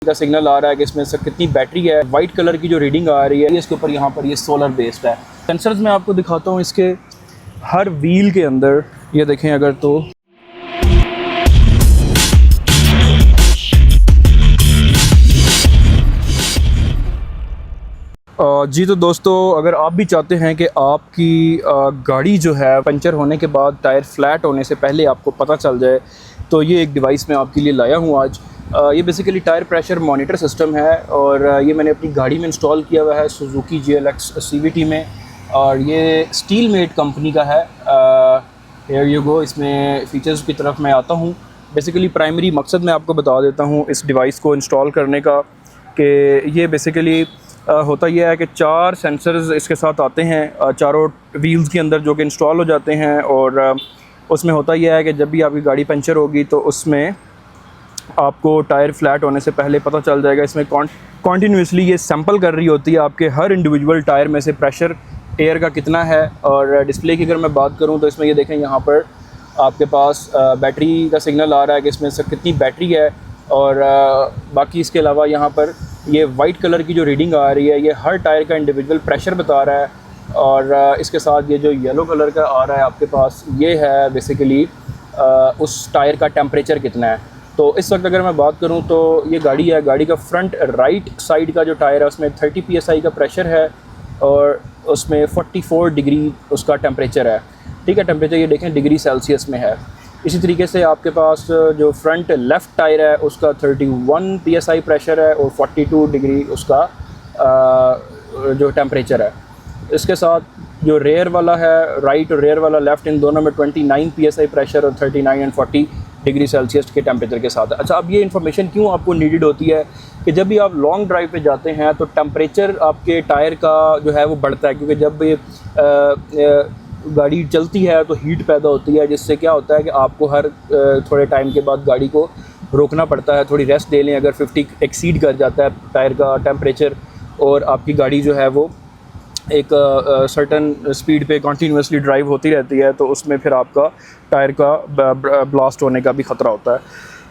का सिग्नल आ रहा है कि इसमें से कितनी बैटरी है। वाइट कलर की जो रीडिंग आ रही है इसके ऊपर यहाँ पर ये सोलर बेस्ड है। सेंसर्स मैं आपको दिखाता हूँ इसके हर व्हील के अंदर। ये देखें अगर तो जी तो दोस्तों, अगर आप भी चाहते हैं कि आपकी गाड़ी जो है पंचर होने के बाद टायर फ्लैट होने से पहले आपको पता चल जाए, तो ये एक डिवाइस मैं आपके लिए लाया हूँ आज। ये basically tyre pressure monitor system है और ये मैंने अपनी गाड़ी में इंस्टॉल किया हुआ है सुजुकी GLX CVT में, और ये स्टील मेट कंपनी का है। Here you go. इसमें फ़ीचर्स की तरफ मैं आता हूँ। बेसिकली प्राइमरी मकसद मैं आपको बता देता हूँ इस डिवाइस को इंस्टॉल करने का, कि ये बेसिकली होता यह है कि 4 सेंसर्स इसके साथ आते हैं चारों व्हील्स के अंदर, जो कि इंस्टॉल हो जाते हैं। और उसमें होता यह है कि जब भी आपकी गाड़ी पंचर होगी तो उसमें आपको टायर फ्लैट होने से पहले पता चल जाएगा। इसमें कॉन्टीन्यूसली ये सैंपल कर रही होती है आपके हर इंडिविजुअल टायर में से प्रेशर एयर का कितना है। और डिस्प्ले की अगर मैं बात करूं तो इसमें ये देखें, यहाँ पर आपके पास बैटरी का सिग्नल आ रहा है कि इसमें से कितनी बैटरी है। और बाकी इसके अलावा यहाँ पर ये वाइट कलर की जो रीडिंग आ रही है ये हर टायर का इंडिविजुअल प्रेशर बता रहा है। और इसके साथ ये जो येलो कलर का आ रहा है आपके पास, ये है बेसिकली उस टायर का टेम्परेचर कितना है। तो इस वक्त अगर मैं बात करूं तो ये गाड़ी है, गाड़ी का फ्रंट राइट साइड का जो टायर है उसमें 30 PSI का प्रेशर है और उसमें 44 डिग्री उसका टेम्परेचर है। ठीक है, टेम्परेचर ये देखें डिग्री सेल्सियस में है। इसी तरीके से आपके पास जो फ्रंट लेफ़्ट टायर है उसका 31 PSI प्रेशर है और 42 डिग्री उसका जो टेम्परेचर है। इसके साथ जो रेयर वाला है, राइट और रेयर वाला लेफ़्ट, इन दोनों में 29 PSI प्रेशर और 39 एंड 40 डिग्री सेल्सियस के टेम्परेचर के साथ है। अच्छा, अब ये इन्फॉर्मेशन क्यों आपको नीडेड होती है कि जब भी आप लॉन्ग ड्राइव पे जाते हैं तो टेम्परेचर आपके टायर का जो है वो बढ़ता है, क्योंकि जब ये गाड़ी चलती है तो हीट पैदा होती है, जिससे क्या होता है कि आपको हर थोड़े टाइम के बाद गाड़ी को रोकना पड़ता है, थोड़ी रेस्ट ले लें। अगर 50 एक्सीड कर जाता है टायर का टेम्परेचर और आपकी गाड़ी जो है वो एक सर्टन स्पीड पे कंटिन्यूसली ड्राइव होती रहती है, तो उसमें फिर आपका टायर का ब्लास्ट होने का भी ख़तरा होता है।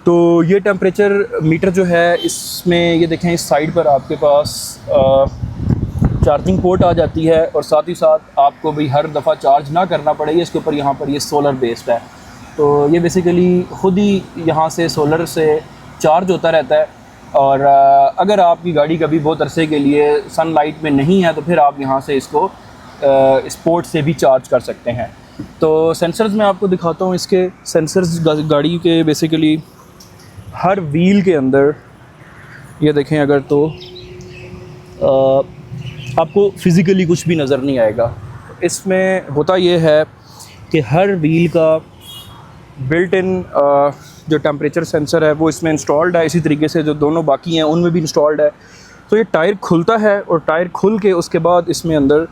तो ये टेम्परेचर मीटर जो है इसमें ये देखें, इस साइड पर आपके पास चार्जिंग पोर्ट आ जाती है और साथ ही साथ आपको भी हर दफ़ा चार्ज ना करना पड़े। इसके ऊपर यहाँ पर ये सोलर बेस्ड है, तो ये बेसिकली ख़ुद ही यहाँ से सोलर से चार्ज होता रहता है। और अगर आपकी गाड़ी कभी बहुत अरसे के लिए सनलाइट में नहीं है तो फिर आप यहाँ से इसको स्पोर्ट से भी चार्ज कर सकते हैं। तो सेंसर्स मैं आपको दिखाता हूँ। इसके सेंसर्स गाड़ी के बेसिकली हर व्हील के अंदर ये देखें अगर तो आपको फ़िज़िकली कुछ भी नज़र नहीं आएगा। इसमें होता ये है कि हर व्हील का बिल्ट इन जो टेम्परेचर सेंसर है वो इसमें इंस्टॉल्ड है। इसी तरीके से जो दोनों बाकी हैं उनमें भी इंस्टॉल्ड है। तो ये टायर खुलता है और टायर खुल के उसके बाद इसमें अंदर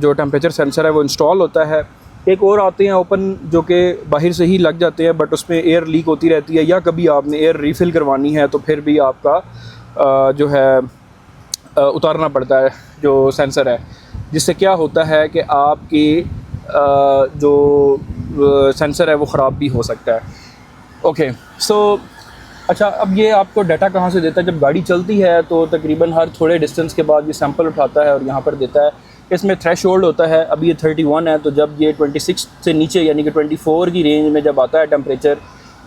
जो टेम्परेचर सेंसर है वो इंस्टॉल होता है। एक और आते हैं ओपन, जो कि बाहर से ही लग जाते हैं, बट उसमें एयर लीक होती रहती है, या कभी आपने एयर रीफ़िल करवानी है तो फिर भी आपका जो है उतारना पड़ता है जो सेंसर है, जिससे क्या होता है कि आपकी जो सेंसर है वो ख़राब भी हो सकता है। ओके, सो अच्छा, अब ये आपको डाटा कहाँ से देता है? जब गाड़ी चलती है तो तकरीबन हर थोड़े डिस्टेंस के बाद ये सैंपल उठाता है और यहाँ पर देता है। इसमें थ्रेशोल्ड होता है, अभी ये 31 है, तो जब ये 26 से नीचे यानी कि 24 की रेंज में जब आता है टेम्परेचर,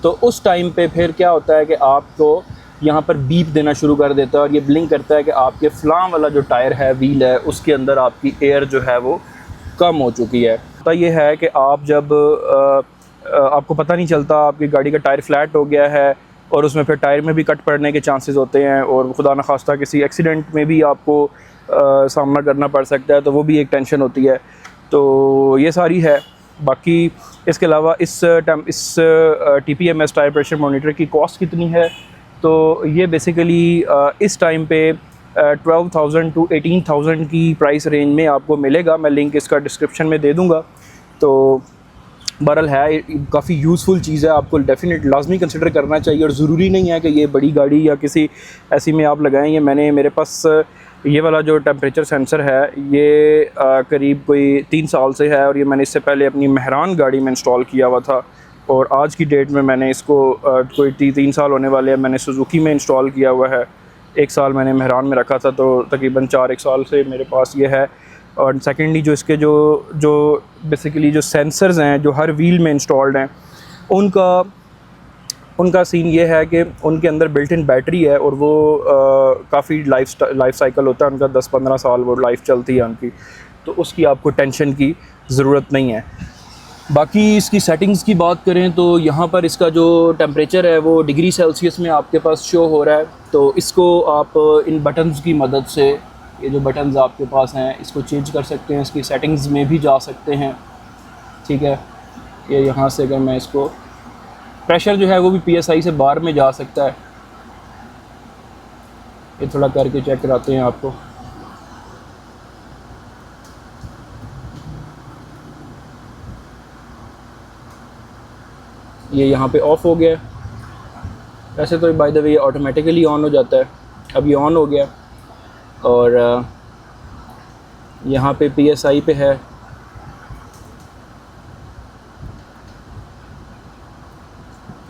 तो उस टाइम पे फिर क्या होता है कि आपको यहाँ पर बीप देना शुरू कर देता है और ये ब्लिंक करता है कि आपके फ़लाँ वाला जो टायर है, व्हील है, उसके अंदर आपकी एयर जो है वो कम हो चुकी है। तो ये है कि आप जब आपको पता नहीं चलता, आपकी गाड़ी का टायर फ्लैट हो गया है और उसमें फिर टायर में भी कट पड़ने के चांसेस होते हैं और खुदा न खास्ता किसी एक्सीडेंट में भी आपको सामना करना पड़ सकता है, तो वो भी एक टेंशन होती है। तो ये सारी है। बाकी इसके अलावा इस TPMS टायर प्रेशर मॉनिटर की कॉस्ट कितनी है? तो ये बेसिकली इस टाइम पे 12,000 to 18,000 की प्राइस रेंज में आपको मिलेगा। मैं लिंक इसका डिस्क्रिप्शन में दे दूँगा। तो बहरहाल है, काफ़ी यूज़फुल चीज़ है, आपको डेफिनेट लाजमी कंसिडर करना चाहिए। और ज़रूरी नहीं है कि ये बड़ी गाड़ी या किसी ऐसी में आप लगाएं। ये मेरे पास ये वाला जो टेम्परेचर सेंसर है ये करीब कोई 3 साल से है और ये मैंने इससे पहले अपनी मेहरान गाड़ी में इंस्टॉल किया हुआ था और आज की डेट में मैंने इसको कोई 3 साल होने वाले हैं, मैंने सुजुकी में इंस्टॉल किया हुआ है। 1 साल मैंने मेहरान में रखा था, तो तकरीबन 4-1 साल से मेरे पास ये है। और सेकेंडली जो इसके जो बेसिकली जो सेंसर्स हैं जो हर व्हील में इंस्टॉल्ड हैं, उनका सीन ये है कि उनके अंदर बिल्ट इन बैटरी है और वो काफ़ी लाइफ साइकिल होता है उनका, 10-15 साल वो लाइफ चलती है उनकी, तो उसकी आपको टेंशन की ज़रूरत नहीं है। बाकी इसकी सेटिंग्स की बात करें तो यहाँ पर इसका जो टेम्परेचर है वो डिग्री सेल्सियस में आपके पास शो हो रहा है। तो इसको आप इन बटन्स की मदद से, ये जो बटन्स आपके पास हैं, इसको चेंज कर सकते हैं, इसकी सेटिंग्स में भी जा सकते हैं। ठीक है, ये यहाँ से अगर मैं इसको प्रेशर जो है वो भी PSI से बाहर में जा सकता है। ये थोड़ा करके चेक कराते हैं आपको। ये यहाँ पे ऑफ़ हो गया है। वैसे तो by the way automatically on हो जाता है, अब ये ऑन हो गया। और यहाँ पे PSI पे है।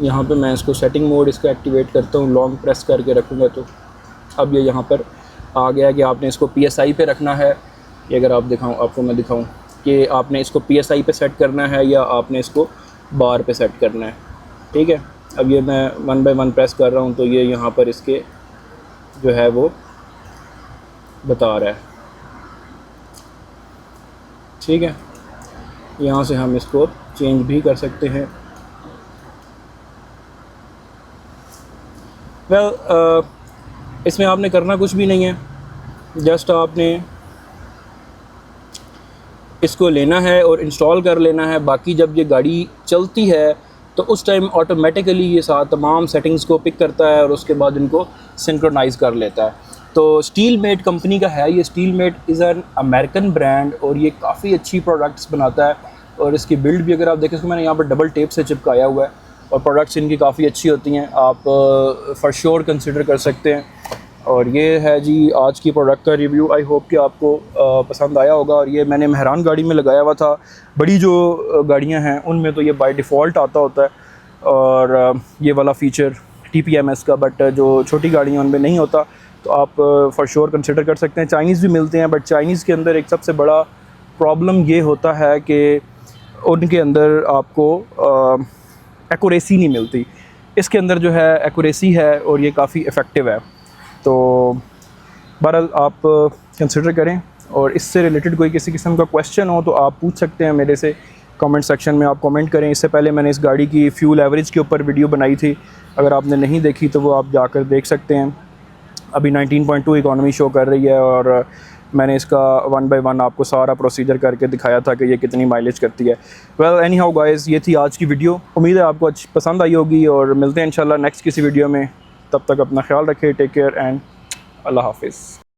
यहाँ पे मैं इसको सेटिंग मोड इसका एक्टिवेट करता हूँ, लॉन्ग प्रेस करके रखूँगा तो अब ये यहाँ पर आ गया कि आपने इसको PSI पे रखना है। ये अगर आपको मैं दिखाऊँ कि आपने इसको PSI पे सेट करना है या आपने इसको बार पे सेट करना है। ठीक है, अब ये मैं 1 बाय 1 प्रेस कर रहा हूँ तो ये यहाँ पर इसके जो है वो बता रहा है। ठीक है, यहाँ से हम इसको चेंज भी कर सकते हैं। इसमें आपने करना कुछ भी नहीं है, जस्ट आपने इसको लेना है और इंस्टॉल कर लेना है। बाकी जब ये गाड़ी चलती है तो उस टाइम ऑटोमेटिकली ये तमाम सेटिंग्स को पिक करता है और उसके बाद इनको सिंक्रोनाइज़ कर लेता है। तो स्टीलमेट कंपनी का है ये। स्टीलमेट इज़ एन अमेरिकन ब्रांड और ये काफ़ी अच्छी प्रोडक्ट्स बनाता है। और इसकी बिल्ड भी अगर आप देखें, इसको मैंने यहाँ पर डबल टेप से चिपकाया हुआ है और प्रोडक्ट्स इनकी काफ़ी अच्छी होती हैं, आप फॉर श्योर कंसिडर कर सकते हैं। और ये है जी आज की प्रोडक्ट का रिव्यू। आई होप कि आपको पसंद आया होगा। और ये मैंने मेहरान गाड़ी में लगाया हुआ था। बड़ी जो गाड़ियां हैं उनमें तो ये बाय डिफ़ॉल्ट आता होता है और ये वाला फ़ीचर TPMS का, बट जो छोटी गाड़ियां उनमें नहीं होता, तो आप फॉर श्योर कंसिडर कर सकते हैं। चाइनीज़ भी मिलते हैं, बट चाइनीज़ के अंदर एक सबसे बड़ा प्रॉब्लम ये होता है कि उनके अंदर आपको एक्यूरेसी नहीं मिलती। इसके अंदर जो है एक्यूरेसी है और ये काफ़ी इफ़ेक्टिव है। तो बहरहाल आप कंसिडर करें। और इससे रिलेटेड कोई किसी किस्म का क्वेश्चन हो तो आप पूछ सकते हैं मेरे से, कमेंट सेक्शन में आप कमेंट करें। इससे पहले मैंने इस गाड़ी की फ्यूल एवरेज के ऊपर वीडियो बनाई थी, अगर आपने नहीं देखी तो वो आप जाकर देख सकते हैं। अभी 19.2 इकॉनमी शो कर रही है और मैंने इसका 1 बाय 1 आपको सारा प्रोसीजर करके दिखाया था कि ये कितनी माइलेज करती है। वेल एनी हाउ गाइज़, ये थी आज की वीडियो। उम्मीद है आपको पसंद आई होगी और मिलते हैं इंशाल्लाह नेक्स्ट किसी वीडियो में। तब तक अपना ख्याल रखें, टेक केयर एंड अल्लाह हाफिज़।